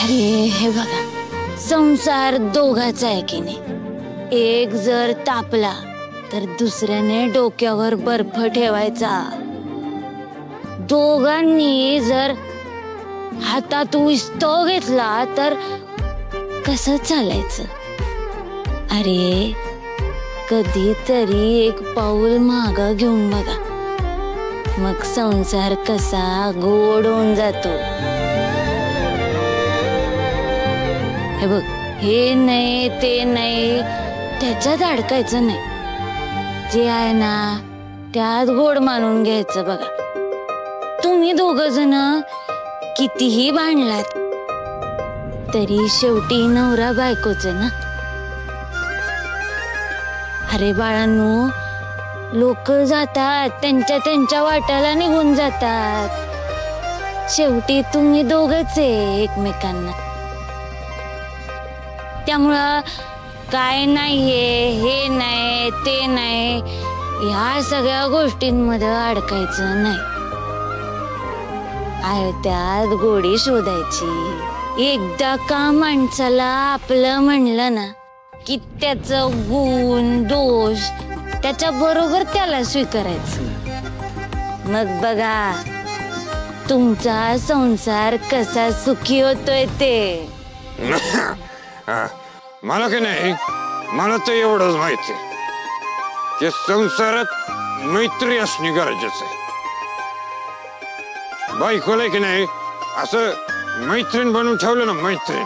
अरे हे बघा, संसार दोघाचा आहे की नाही. एक जर तापला तर दुसऱ्याने डोक्यावर बर्फ ठेवायचा. दोघांनी जर हातात विस्तव घेतला तर कसं चालायचं. अरे कधीतरी एक पाऊल मागं घेऊन बघा, मग संसार कसा गोड होऊन जातो. हे बघ, हे नाही ते नाही त्याच्यात अडकायचं नाही. जे आहे ना त्यात गोड मानून घ्यायचं. बघा, तुम्ही दोघ जण कितीही भांडलात तरी शेवटी नवरा बायकोच ना. अरे बाळांनो, लोक जातात त्यांच्या त्यांच्या वाट्याला निघून जातात. शेवटी तुम्ही दोघच आहे एकमेकांना. त्यामुळं काय नाहीये, हे नाही ते नाही, ह्या सगळ्या गोष्टींमध्ये अडकायचं नाही. आहे त्यात गोडी शोधायची. एकदा का माणसाला आपलं म्हणलं ना की त्याचं गुण दोष त्याच्या बरोबर त्याला स्वीकारायचं. मग बघा तुमचा संसार कसा सुखी होतोय ते. मला की नाही, मला तर एवढंच माहिती की संसारात मैत्री असणे गरजेचं आहे. बायकोला की नाही असं मैत्रीण बनवून ठेवलं ना, मैत्रीण,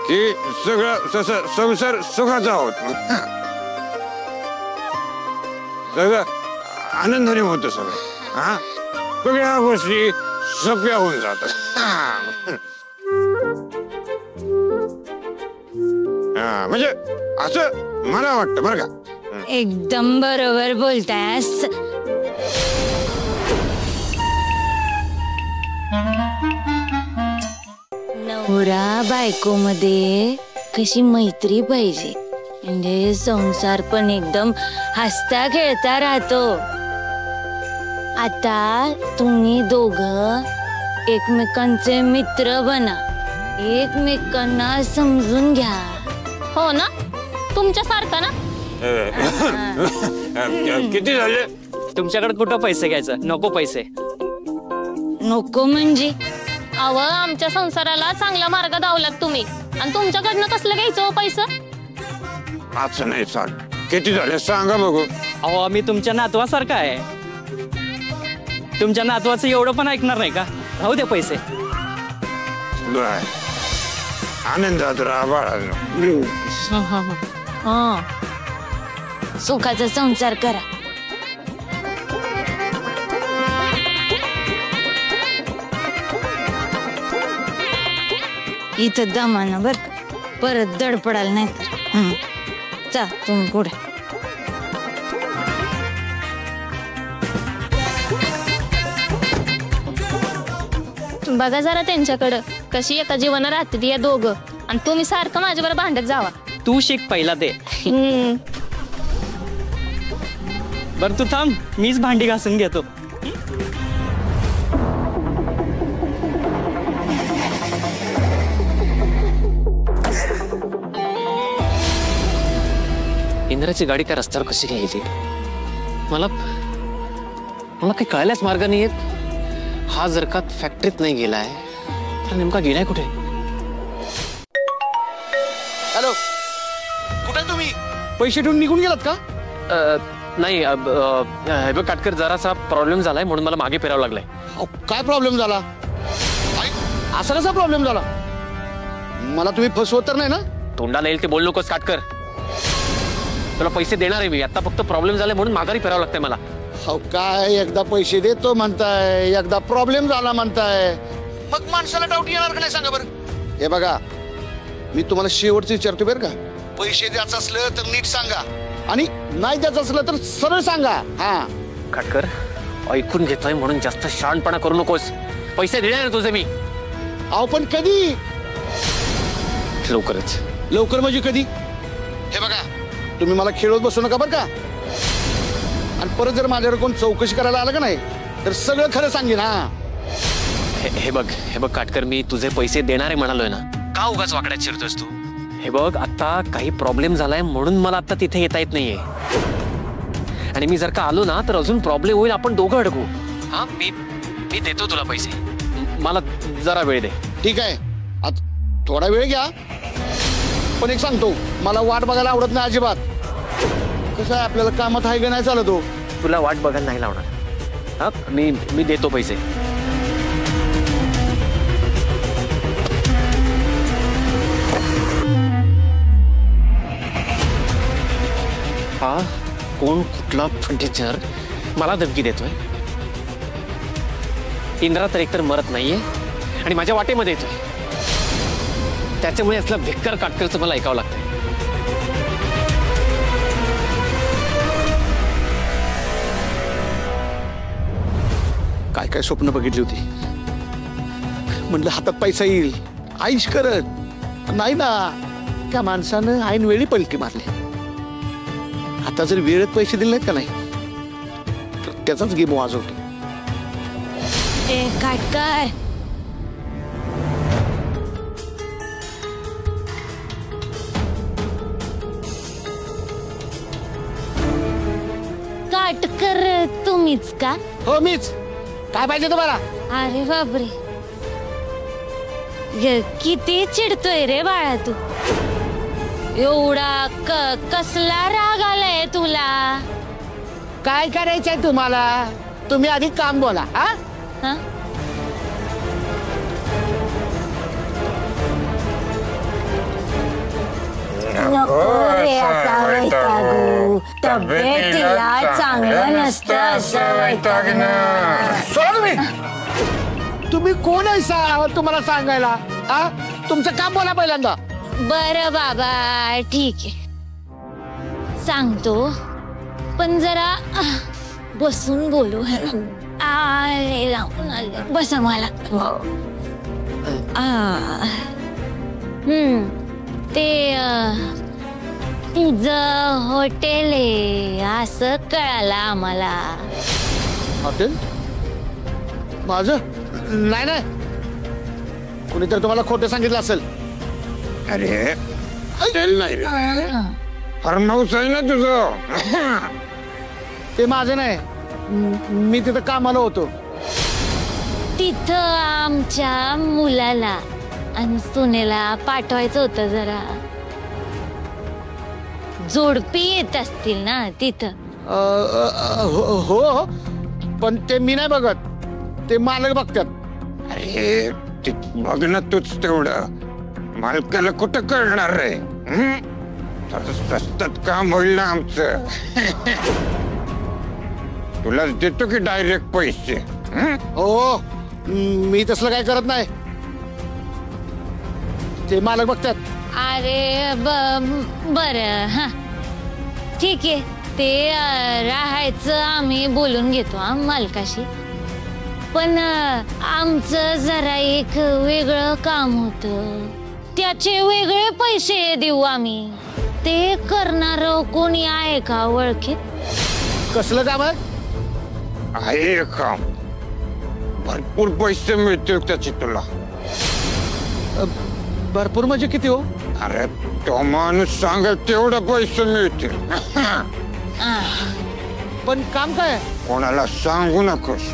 की सगळं संसार सुखाचा होत, सगळं आनंदाने होत. सगळं हा सगळ्या गोष्टी सोप्या होऊन जातात. म्हणजे असं मला वाटतं बरं का. एकदम बरोबर बोलतायस. नवरा बायको मध्ये कशी मैत्री पाहिजे, म्हणजे संसार पण एकदम हसता खेळता राहतो. आता तुम्ही दोघं एकमेकांचे मित्र बना, एकमेकांना समजून घ्या. हो ना, तुमच्यासारखं ना. किती झाले? तुमच्याकडे कुठं पैसे घ्यायचं, नको पैसे. नको म्हणजे? अव, आमच्या संसाराला चांगला मार्ग दावलात तुम्ही, आणि तुमच्याकडनं कसलं घ्यायचं हो पैसे? असं नाही चाल. किती झाले सांगा बघू. अहो, आम्ही तुमच्या नातवासारखा आहे. तुमच्या नातवाचं एवढं पण ऐकणार नाही का? राहू दे पैसे. आनंदात राहा बाळांनो. सुखाचा संसार करा. इथं दमानं बर, परत दड पडाल नाही तर. चा तुम्ही पुढे. बघा जरा त्यांच्याकडं कशी एका जीवना राहते या दोघं, आणि तुम्ही सारखं माझ्यावर भांडत जावा. तू शिक पहिला ते. बर तू थांब, मीच भांडी घासून घेतो. इंद्राची गाडी त्या रस्त्यावर कशी घ्यायची मला काही कळल्याच मार्ग नाही येत. हा जर का फॅक्टरीत नाही गेलाय तर नेमका गेलाय कुठे? हॅलो, कुठे तुम्ही? पैसे ठेवून निघून गेलात का? नाही काटकर, जरासा प्रॉब्लेम झालाय म्हणून मला मागे फिरावं लागलंय. काय प्रॉब्लेम झाला? असा कसा प्रॉब्लेम झाला? मला तुम्ही फसवत तर नाही ना? तोंडाला येईल ते बोल नकोस काटकर. तुला पैसे देणार आहे मी, आता फक्त प्रॉब्लेम झालाय म्हणून माघारी फिरावं लागतंय मला. काय एकदा पैसे देतो म्हणताय, एकदा प्रॉब्लेम झाला म्हणताय, मग माणसाला डाऊट येणार का नाही सांगा बरं? हे बघा, मी तुम्हाला शेवटचं विचारतो बरं का, पैसे द्यायचं असलं तर नीट सांगा, आणि नाही द्यायचं असलं तर सरळ सांगा. हा काटकर, ऐकून घेतोय म्हणून जास्त शहाणपणा करू नकोस. पैसे देणार तुझे मी. अहो पण कधी? लवकरच. लवकर म्हणजे कधी? हे बघा, तुम्ही मला खेळवत बसू नका बरं का. आणि परत जर माझ्यावर कोण चौकशी करायला आलं का नाही तर सगळं खरं सांगेन. हा हे बघ काटकर, मी तुझे पैसे देणार आहे म्हणालोय ना, का उगाच वाकड्यात शिरतोस तू? हे बघ, आता काही प्रॉब्लेम झालाय म्हणून मला आता तिथे येता येत नाहीये, आणि मी जर का आलो ना तर अजून प्रॉब्लेम होईल, आपण दोघं अडकू. हा, मी देतो तुला पैसे, मला जरा वेळ दे. ठीक आहे, आता थोडा वेळ घ्या, पण एक सांगतो, मला वाट बघायला आवडत नाही अजिबात. कसं आहे, आपल्याला कामात आहे का नाही चालत हो. तुला वाट बघायला नाही लावणार. हा, मी देतो पैसे. हा कोण, कुठला फर्निचर मला धमकी देतोय? इंद्रा तर एकतर मरत नाहीये आणि माझ्या वाटेमध्ये येतोय, त्याच्यामुळे असला भिक्कार काटकरचं मला ऐकावं लागतंय. काय काय स्वप्न बघितली होती, म्हणलं हातात पैसा येईल, आईश करत नाही ना. त्या माणसानं ऐन वेळी पलटी मारली. आता जर वेळेत पैसे दिले नाहीत का नाही तर त्याचाच गेम वाजवतो. ए काटकर, काटकर तुम्हीच का? हो मीच. काय पाहिजे तुम्हाला? अरे बापरे, किती चिडतोय रे बाळा तू. एवढा कसला राग आलाय तुला? काय करायचंय तुम्हाला? तुम्ही आधी काम बोला. हा, नको रे असा वैतागू, तब्येतीला चांगलं नसतं असं वैतागणं. तुम्ही कोण आहे तुम्हाला सांगायला? हा, तुमचं काम बोला पहिल्यांदा. बरं बाबा, ठीक आहे, सांगतो, पण जरा बसून बोलू. आले लावून आले, बसा मला. ते तुझं हॉटेल आहे असं कळालं आम्हाला. हॉटेल माझं? नाही नाही, कुणीतरी तुम्हाला खोटं सांगितलं असेल. अरे हॉटेल नाही रे, फार्म हाऊस आहे ना तुझं. ते माझं नाही, मी तिथं कामाला होतो. तिथं आमच्या मुलाला आणि सुनेला पाठवायचं होतं, जरा जोडपी येत असतील ना तिथं. हो, पण ते मी नाही बघत, ते मालक बघतात. अरे ते बघ ना तूच तेवढं, मालकाला कुठं कळणार रे? सतत काम होईल ना आमचं. तुला देतो की डायरेक्ट पैसे? हो, मी तसलं काय करत नाही, ते मालक बघतात. अरे बरं, हा ठीक आहे, ते राहायचं आम्ही बोलून घेतो मालकाशी. पण आमचं जरा एक वेगळं काम होतं, त्याचे वेगळे पैसे देऊ आम्ही. ते करणार कोणी आहे का ओळखीत? कसलं काम आहे? आहे काम, भरपूर पैसे मिळतील त्याचे तुला. भरपूर म्हणजे किती हो? अरे तो माणूस सांगेल तेवढं पैसे मिळतील. पण काम काय? कोणाला सांगू नकोस.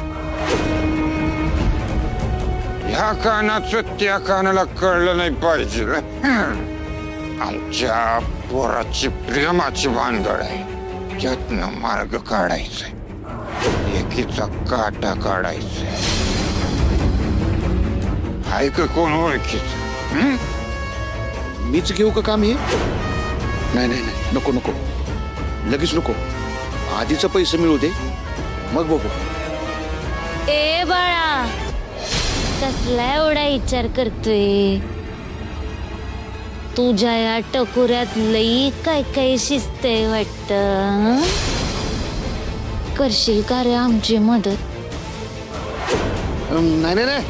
ह्या कानाचं त्या कानाला कळलं नाही पाहिजे. आमच्या पोराची प्रेमाची भानगड आहे, त्यातनं मार्ग काढायचा, एकीचा काटा काढायचा. आहे का कोण ओळखीचं? मीच घेऊ का काम हे? नाही नाही नाही, नको नको, लगेच नको. आधीचं पैसे मिळू दे, मग बघू. ए बाळा, कसला एवढा विचार करतोय? तुझ्या या टकोऱ्यात लई काय काय शिजतंय वाटतं. करशील का रे आमची मदत? नाही नाही नाही,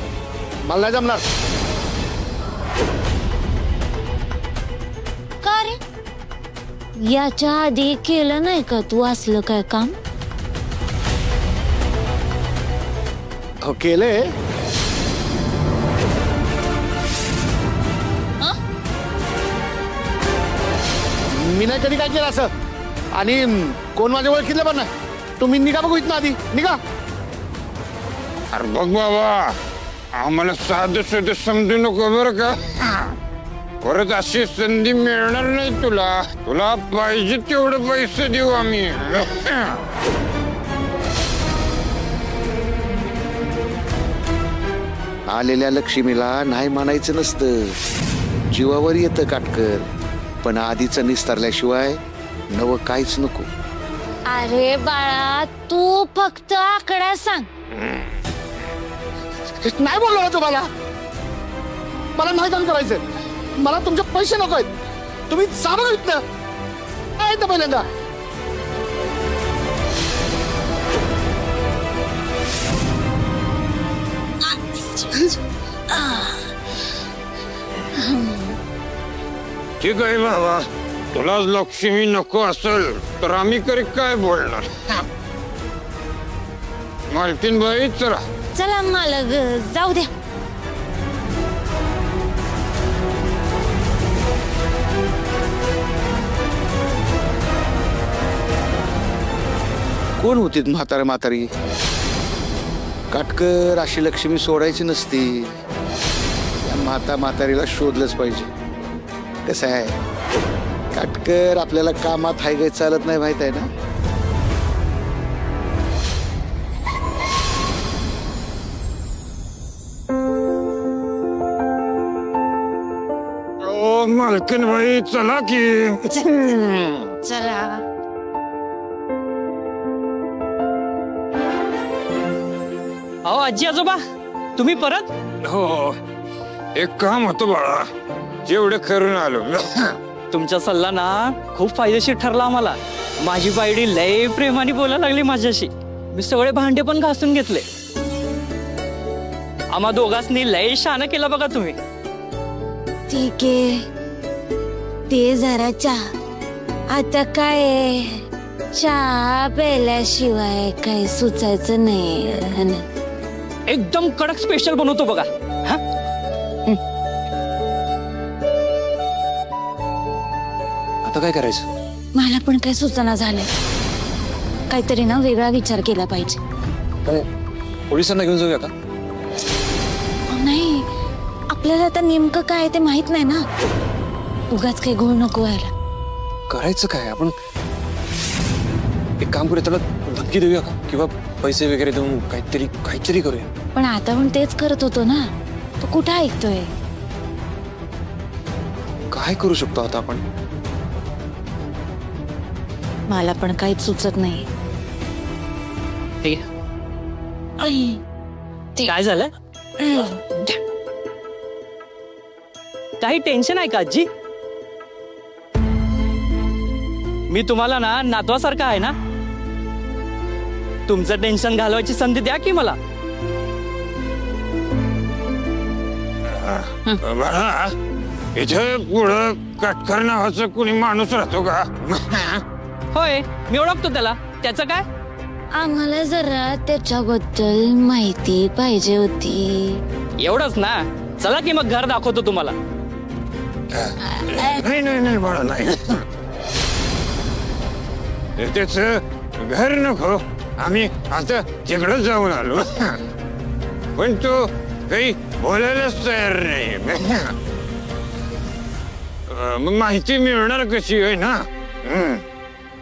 मला नाही जमणार. का रे, याच्या आधी केलं नाही का तू असलं काय काम? हो केलंय, मी नाही कधी काय केलं असं. आणि कोण माझ्या ओळखीतलं पण नाही. तुम्ही निघा बघू इथनं आधी निघा. अरे बघ बाबा, आम्हाला साधं सुद्धा समजू नको बरं का. परत अशी संधी मिळणार नाही तुला. तुला पाहिजे तेवढे पैसे देऊ आम्ही. आलेल्या लक्ष्मीला नाही मानायचं नसतं. जीवावर येतं काटकर, पण आधीचं निस्तारल्याशिवाय नवं काहीच नको. अरे बाळा, तू फक्त आकडा सांग. नाही बोललो ना तुम्हाला. मला नाही काम करायचं. मला तुमचे पैसे नको आहेत. तुम्ही सांगा इथनं. काय येतं पहिल्यांदा. ठीक आहे बाबा, तुला लक्ष्मी नको असेल तर आम्ही तरी काय बोलणार. मालकीन बाई चला. चला मालक, जाऊ द्या. कोण होती म्हातारी. काटकर अशी लक्ष्मी सोडायची नसती. म्हातारीला शोधलंच पाहिजे. कसं आहे, काटकर आपल्याला कामात हाय गाय चालत नाही, माहित आहे ना. ओ मालकीन बाई चला की. चला. अहो आजी आजोबा, तुम्ही परत. हो, एक काम होतं बाळा, जेवढं करून आलो. तुमचा सल्ला ना खूप फायदेशीर ठरला आम्हाला. माझी बायडी लय प्रेमाने बोलायला लागली माझ्याशी. मी सगळे भांडे पण घासून घेतले. आम्हा दोघांनी लय शान केलं बघा तुम्ही. ठीक आहे, ते जरा चहा. आता काय, चहा प्यायल्याशिवाय काही सुचायचं नाही. एकदम कडक स्पेशल बनवतो बघा. हा, आता काय करायचं. मला पण काही सुचना झालं. काहीतरी ना वेगळा विचार केला पाहिजे. काय पोलिसांना घेऊन जाऊया का. नाही, आपल्याला आता नेमकं काय ते माहित नाही ना. उगाच काही घोळ नको व्हायला. करायचं काय आपण. एक काम करूया, त्याला धमकी देऊया का, किंवा पैसे वगैरे देऊन काहीतरी करूया. पण आता पण तेच करत होतो ना. तो कुठं ऐकतोय. काय करू शकतो आता आपण. मला पण काहीच सुचत नाही. ठीक आहे. काय झालं. काही टेन्शन आहे का आजी. मी तुम्हाला ना नातवासारखा आहे ना. तुमचं टेन्शन घालवायची संधी द्या की मला. बाळा, इथे पुढं काटकर नावाचा कुणी माणूस राहतो का. होय, मी ओळखतो त्याला. त्याचं काय. आम्हाला जरा त्याच्याबद्दल माहिती पाहिजे होती. एवढंच ना. चला की मग घर दाखवतो तुम्हाला. नाही बाळा, नाही. त्याच घर नको. आम्ही आता तिकडं जाऊन आलो. पण तो काही बोलायलाच तयार नाही. माहिती मिळणार कशी आहे ना.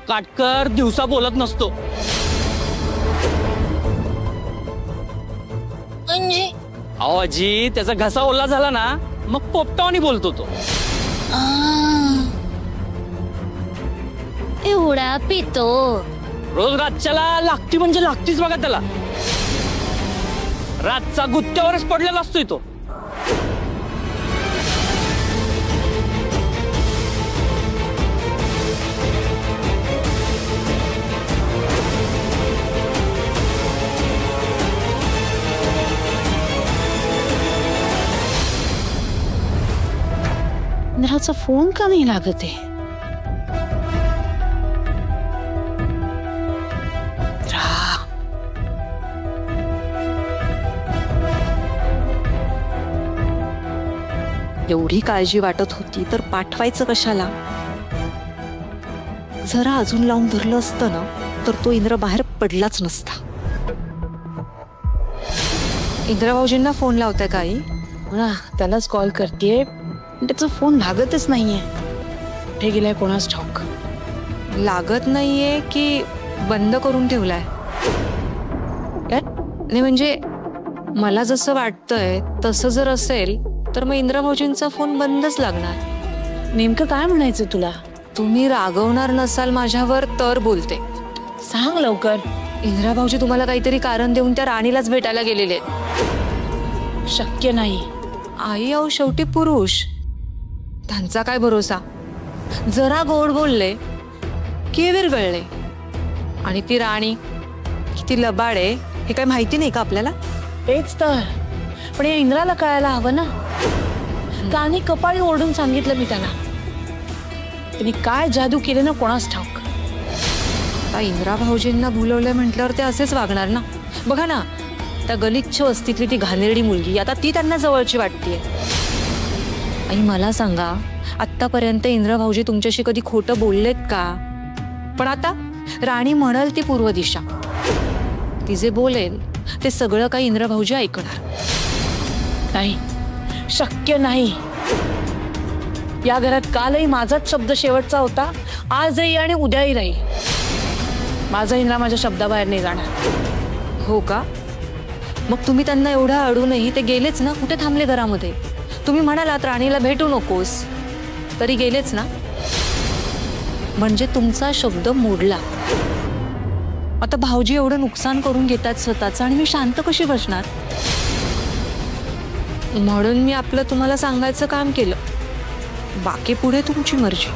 काटकर दिवसा बोलत नसतो. म्हणजे अहो आजी, त्याचा घसा ओला झाला ना मग पोपटावानी बोलतो तो. एवढा पितो. रोज रातच्याला लागती म्हणजे लागतीच बघा त्याला. रातचा गुत्त्यावरच पडलेला असतोय तो. इंद्राचा फोन का नाही लागत आहे. एवढी काळजी वाटत होती तर पाठवायचं कशाला. जरा अजून लावून धरलं असतं ना तर तो इंद्र बाहेर पडलाच नसता. इंद्र भाऊजींना फोन लावताय का आई? ना त्यालाच कॉल करतेय, त्याचा फोन लागतच नाहीये. कुठे गेलाय कोणास ठाऊक. लागत नाहीये की बंद करून ठेवलाय? काय नाही म्हणजे मला जसं वाटतंय तसं जर असेल तर मग इंद्र भाऊजींचा फोन बंदच लागणार. नेमकं काय म्हणायचं तुला? तुम्ही रागवणार नसाल माझ्यावर तर बोलते. सांग लवकर. इंदिरा भाऊजी तुम्हाला काहीतरी कारण देऊन त्या राणीलाच भेटायला गेलेले आहेत. शक्य नाही. आई अहो शेवटी पुरुष, त्यांचा काय भरोसा. जरा गोड बोलले की विरगळले. आणि ती राणी किती लबाड आहे हे काय माहिती नाही का आपल्याला? तेच तर. पण या इंद्राला कळायला हवं ना. कानी कपाळी ओरडून सांगितलं मी त्याला. त्यांनी काय जादू केले ना कोणास ठाऊक. आता इंदिरा भाऊजींना भुलवलंय म्हटल्यावर ते असेच वागणार ना. बघा ना त्या गलिच्छ वस्तीतली ती घाणेरडी मुलगी आता ती त्यांना जवळची वाटतेय. आणि मला सांगा आत्तापर्यंत इंदिरा भाऊजी तुमच्याशी कधी खोटं बोललेत का? पण आता राणी म्हणाल ती पूर्व दिशा, ती जे बोलेल ते सगळं काही इंदिरा भाऊजी ऐकणार. नाही, शक्य नाही. या घरात कालही माझाच शब्द शेवटचा होता, आजही आणि उद्याही राहील. माझा इंद्रा माझ्या शब्दाबाहेर नाही जाणार. हो का? मग तुम्ही त्यांना एवढं अडूनही ते गेलेच ना. कुठे थांबले घरामध्ये? तुम्ही म्हणालात राणीला भेटू नकोस तरी गेलेच ना. म्हणजे तुमचा शब्द मोडला. आता भाऊजी एवढं नुकसान करून घेतात स्वतःचं आणि मी शांत कशी बसणार? म्हणून मी आपलं तुम्हाला सांगायचं काम केलं. बाकी पुढे तुमची मर्जी.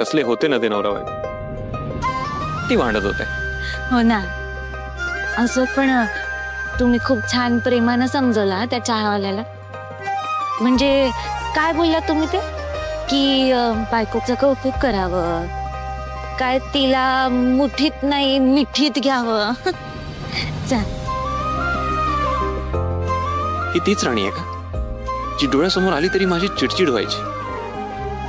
कसले होते ना ते नवरा बायको, ती भांडत होते. हो ना. असं पण तुम्ही खूप छान प्रेमानं समजवला त्या चहावाल्याला. म्हणजे काय बोलला तुम्ही ते की बायकोचं कौतुक करावं, काय तिला मुठीत नाही मिठीत घ्यावं. ही तीच राणी आहे का जी डोळ्यासमोर आली तरी माझी चिडचिड व्हायची?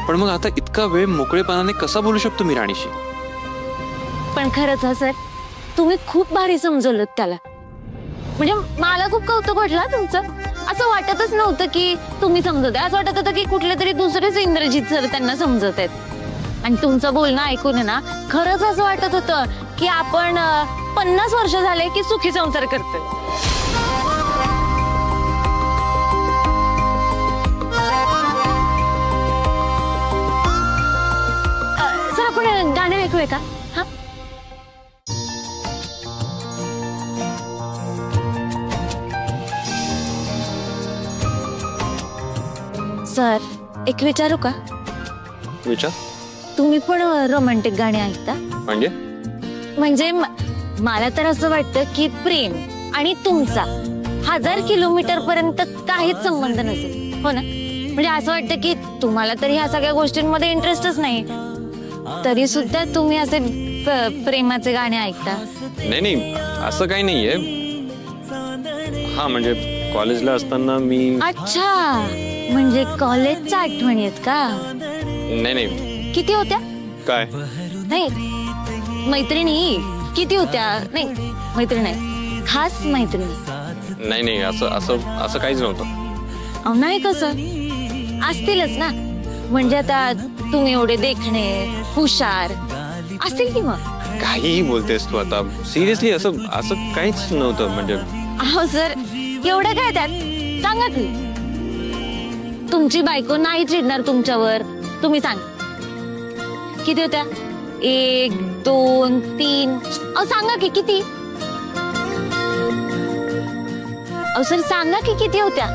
पण मग आता इतका वेळ मोकळेपणाने कसा बोलू शकतो मी राणीशी? पण खरंच हा सर तुम्ही खूप भारी समजवलं त्याला. म्हणजे मला खूप कौतुक वाटलं तुमचं. असं वाटतच नव्हतं की तुम्ही समजवताय. असं वाटत होतं की कुठले तरी दुसरेच इंद्रजित सर त्यांना समजत आहेत. आणि तुमचं बोलणं ऐकून ना खरंच असं वाटत होतं की आपण 50 वर्ष झाले की सुखी संसार करतोय. सर आपण गाणं ऐकूया का? हा सर एक विचारू का? विचार. तुम्ही पण रोमॅन्टिक गाणी ऐकता? म्हणजे मला तर असं वाटतं की प्रेम आणि तुमचा 1000 किलोमीटर पर्यंत काहीच संबंध नसेल. हो ना? म्हणजे असं वाटतं की तुम्हाला तरी ह्या सगळ्या गोष्टींमध्ये इंटरेस्टच नाही, तरी सुद्धा तुम्ही असे प्रेमाचे गाणे ऐकता. नाही असं काही नाहीये. हा म्हणजे कॉलेजला असताना मी. अच्छा, म्हणजे कॉलेजच्या आठवणी आहेत का? नाही. किती होत्या? काय? नाही मैत्रिणी किती होत्या? नाही मैत्रिणी नाही, खास मैत्रिणी. नाही असं काहीच नव्हतं. नाही कसं असतीलच ना. म्हणजे आता तुम्ही एवढे देखणे हुशार असतील की. मग काही बोलतेस तू आता? सिरियसली असं काहीच नव्हतं. म्हणजे अहो सर एवढं काय त्यात? सांगा की. तुमची बायको नाही चिडणार तुमच्यावर? तुम्ही सांग किती होत्या? 1 2 3. अहो सांगा की किती? अहो सर सांगा की किती होत्या?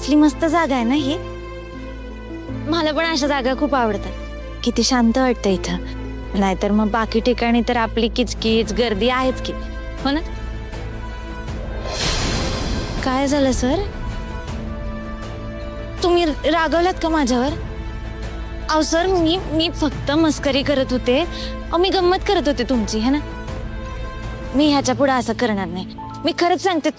कसली मस्त जागा आहे ना ही. मला पण अशा जागा खूप आवडतात. किती शांत वाटतं इथं. नाहीतर मग बाकी ठिकाणी तर आपली किचकिच गर्दी आहेच की, हो ना? काय झालं सर? तुम्ही रागवलात का माझ्यावर? अहो सर, मी फक्त मस्करी करत होते. अहो मी गंमत करत होते तुमची, है ना? मी ह्याच्या पुढे असं करणार नाही. मी खरंच सांगते.